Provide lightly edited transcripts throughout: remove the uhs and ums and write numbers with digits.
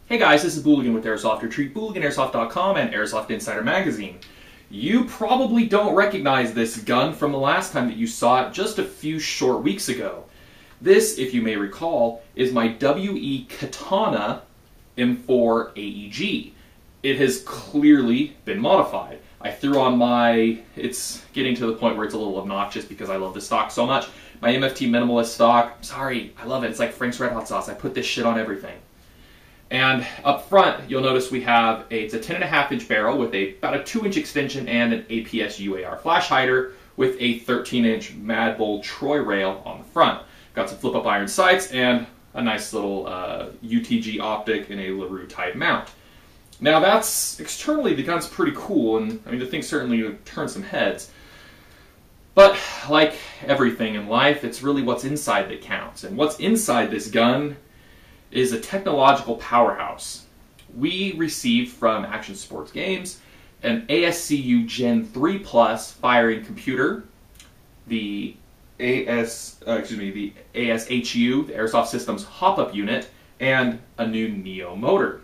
Hey guys, this is Booligan with Airsoft Retreat, BooliganAirsoft.com and Airsoft Insider Magazine. You probably don't recognize this gun from the last time that you saw it just a few short weeks ago. This, if you may recall, is my WE Katana M4 AEG. It has clearly been modified. I threw on my, it's getting to the point where it's a little obnoxious because I love this stock so much, my MFT Minimalist stock. Sorry, I love it. It's like Frank's Red Hot Sauce. I put this shit on everything. And up front, you'll notice we have it's a 10.5-inch barrel with about a 2-inch extension and an APS UAR flash hider with a 13-inch Mad Bull Troy rail on the front. Got some flip-up iron sights and a nice little UTG optic and a LaRue type mount. Now that's, externally the gun's pretty cool, and I mean the thing certainly turns some heads. But like everything in life, it's really what's inside that counts. And what's inside this gun is a technological powerhouse. We received from Action Sports Games an ASCU Gen 3 Plus firing computer, the ASHU, the Airsoft Systems hopup unit, and a new Neo motor.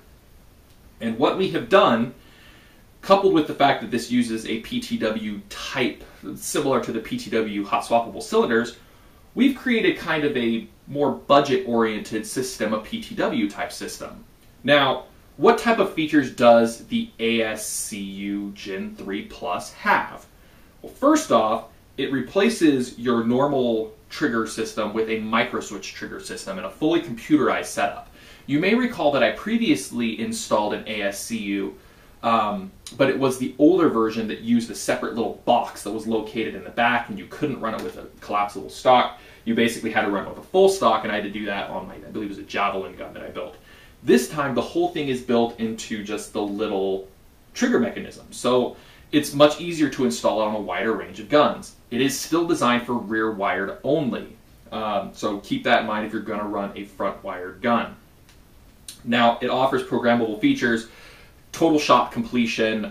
And what we have done, coupled with the fact that this uses a PTW type similar to the PTW hot swappable cylinders, we've created kind of a more budget-oriented system, a PTW type system. Now, what type of features does the ASCU Gen 3 Plus have? Well, first off, it replaces your normal trigger system with a microswitch trigger system in a fully computerized setup. You may recall that I previously installed an ASCU, but it was the older version that used a separate little box that was located in the back, and you couldn't run it with a collapsible stock. You basically had to run it with a full stock, and I had to do that on my, I believe it was a Javelin gun that I built. This time, the whole thing is built into just the little trigger mechanism, so it's much easier to install on a wider range of guns. It is still designed for rear wired only, so keep that in mind if you're going to run a front wired gun. Now, it offers programmable features, total shot completion.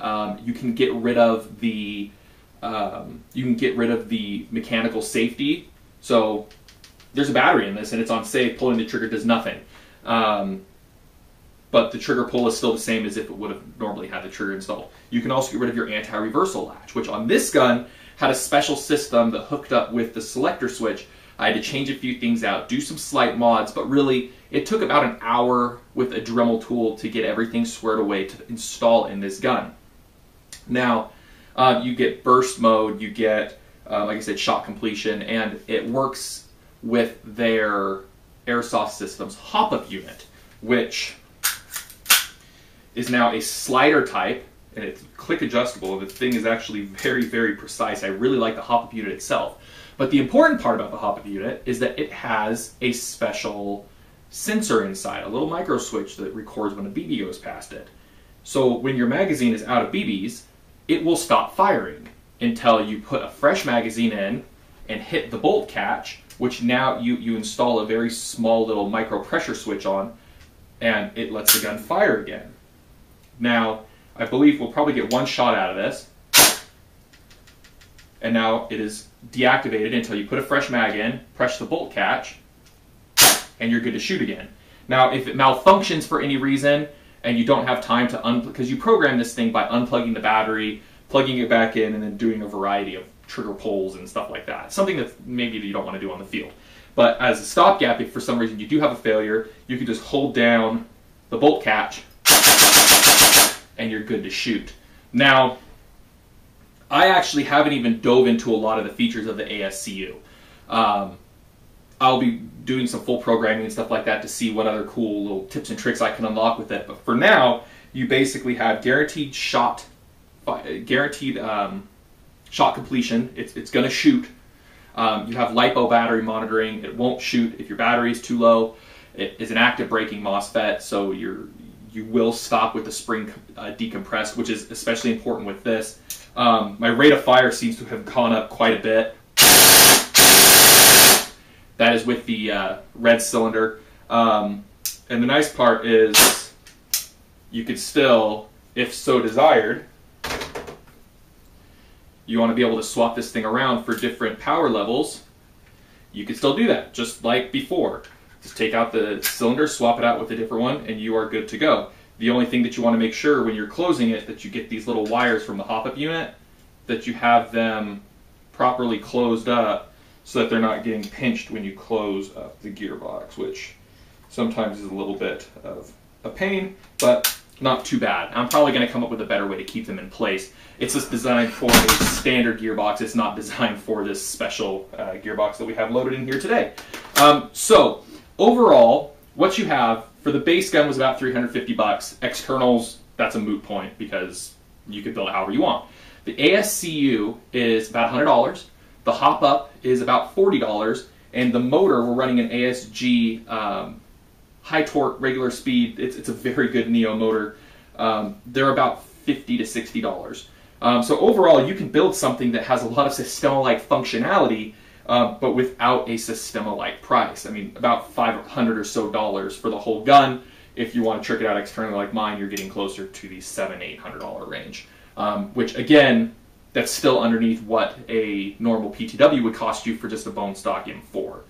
You can get rid of the mechanical safety. So there's a battery in this, and it's on safe. Pulling the trigger does nothing, but the trigger pull is still the same as if it would have normally had the trigger installed. You can also get rid of your anti-reversal latch, which on this gun had a special system that hooked up with the selector switch. I had to change a few things out, do some slight mods, but really it took about an hour with a Dremel tool to get everything squared away to install in this gun. Now, you get burst mode, you get, like I said, shot completion, and it works with their Airsoft Systems hopup unit, which is now a slider type, and it's click adjustable, and the thing is actually very, very precise. I really like the hopup unit itself. But the important part about the hopup unit is that it has a special sensor inside, a little micro switch that records when a BB goes past it. So when your magazine is out of BBs, it will stop firing until you put a fresh magazine in and hit the bolt catch, which now you install a very small little micro pressure switch on, and it lets the gun fire again. Now, I believe we'll probably get one shot out of this, and now it is deactivated until you put a fresh mag in, press the bolt catch, and you're good to shoot again. Now, if it malfunctions for any reason, and you don't have time to unplug, because you program this thing by unplugging the battery, plugging it back in, and then doing a variety of trigger pulls and stuff like that. Something that maybe you don't want to do on the field. But as a stopgap, if for some reason you do have a failure, you can just hold down the bolt catch, and you're good to shoot. Now, I actually haven't even dove into a lot of the features of the ASCU. I'll be doing some full programming and stuff like that to see what other cool little tips and tricks I can unlock with it. But for now, you basically have guaranteed shot completion. It's going to shoot. You have LiPo battery monitoring. It won't shoot if your battery is too low. It is an active braking MOSFET, so you will stop with the spring decompressed, which is especially important with this. My rate of fire seems to have gone up quite a bit. That is with the red cylinder. And the nice part is you could still, if so desired, you want to be able to swap this thing around for different power levels, you could still do that, just like before. Just take out the cylinder, swap it out with a different one, and you are good to go. The only thing that you want to make sure when you're closing it, that you get these little wires from the hop-up unit, that you have them properly closed up so that they're not getting pinched when you close up the gearbox, which sometimes is a little bit of a pain, but not too bad. I'm probably going to come up with a better way to keep them in place. It's just designed for a standard gearbox. It's not designed for this special gearbox that we have loaded in here today. So overall, what you have for the base gun was about 350 bucks. Externals, that's a moot point because you could build it however you want. The ASCU is about $100. The hop-up is about $40. And the motor, we're running an ASG high torque, regular speed. It's a very good Neo motor. They're about $50 to $60. So overall, you can build something that has a lot of Systema-like functionality, but without a Systema-like price. I mean, about $500 or so for the whole gun. If you want to trick it out externally like mine, you're getting closer to the $700, $800 range. Which again, that's still underneath what a normal PTW would cost you for just a bone stock M4.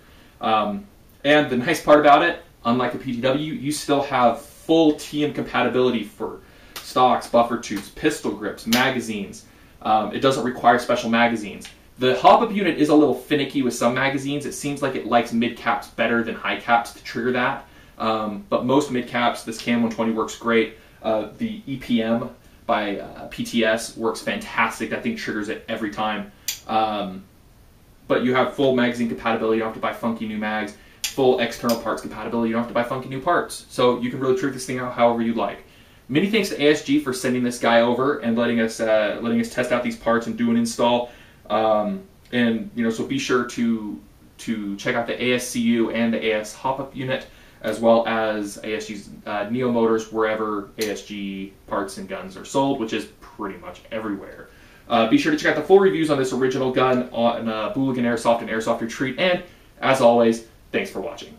And the nice part about it, unlike a PTW, you still have full TM compatibility for stocks, buffer tubes, pistol grips, magazines. It doesn't require special magazines. The hop-up unit is a little finicky with some magazines. It seems like it likes mid-caps better than high-caps to trigger that. But most mid-caps, this Cam 120 works great. The EPM by PTS works fantastic. That thing triggers it every time. But you have full magazine compatibility. You don't have to buy funky new mags. Full external parts compatibility. You don't have to buy funky new parts. So you can really trick this thing out however you'd like. Many thanks to ASG for sending this guy over and letting us test out these parts and do an install. And so be sure to check out the ASCU and the AS hop-up unit, as well as ASG's Neo motors wherever ASG parts and guns are sold, which is pretty much everywhere. Be sure to check out the full reviews on this original gun on Booligan Airsoft and Airsoft Retreat. And as always, thanks for watching.